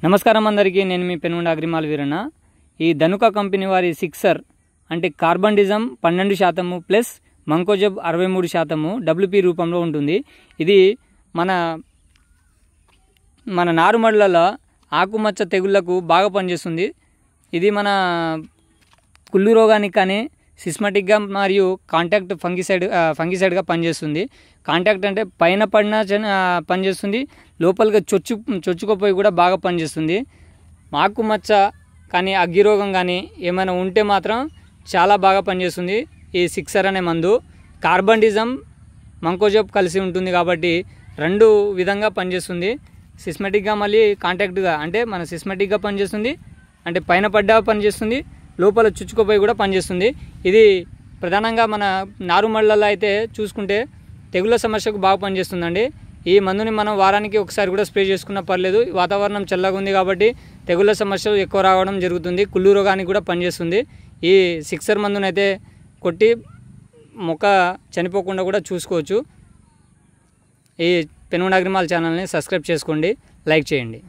నమస్కారం అందరికీ, నేను మీ పెనుగొండ అగ్రిమాల్ వీరన్న. ఈ ధనుక కంపెనీ వారి సిక్సర్ అంటే కార్బండిజం 12% ప్లస్ మంకోజబ్ 63% డబ్ల్యూపీ రూపంలో ఉంటుంది. ఇది మన నారుమడులలో ఆకుమచ్చ తెగుళ్లకు బాగా పనిచేస్తుంది. ఇది మన కుళ్ళు రోగానికి కానీ సిస్మటిక్గా మరియు కాంటాక్ట్ ఫంగిసైడ్గా పనిచేస్తుంది. కాంటాక్ట్ అంటే పైన పడినా పనిచేస్తుంది, లోపలిగా చొచ్చుకుపోయి కూడా బాగా పనిచేస్తుంది. ఆకుమచ్చ కానీ అగ్గిరోగం కానీ ఏమైనా ఉంటే మాత్రం చాలా బాగా పనిచేస్తుంది ఈ సిక్సర్ అనే మందు. కార్బండిజం మంకోజబ్ కలిసి ఉంటుంది కాబట్టి రెండు విధంగా పనిచేస్తుంది. సిస్మటిక్గా మళ్ళీ కాంటాక్ట్గా అంటే మన సిస్మటిక్గా పనిచేస్తుంది, అంటే పైన పడ్డా పనిచేస్తుంది, లోపల చుచ్చుకుపోయి కూడా పనిచేస్తుంది. ఇది ప్రధానంగా మన నారుమళ్ళల్లో అయితే చూసుకుంటే తెగుళ్ళ సమస్యకు బాగా పనిచేస్తుందండి. ఈ మందుని మనం వారానికి ఒకసారి కూడా స్ప్రే చేసుకున్నా పర్లేదు. వాతావరణం చల్లగా ఉంది కాబట్టి తెగుళ్ళ సమస్యలు ఎక్కువ రావడం జరుగుతుంది. కుళ్ళు రోగానికి కూడా పనిచేస్తుంది. ఈ సిక్సర్ మందునైతే కొట్టి మొక్క చనిపోకుండా కూడా చూసుకోవచ్చు. ఈ పెనుగొండ అగ్రిమాల్ ఛానల్ని సబ్స్క్రైబ్ చేసుకోండి, లైక్ చేయండి.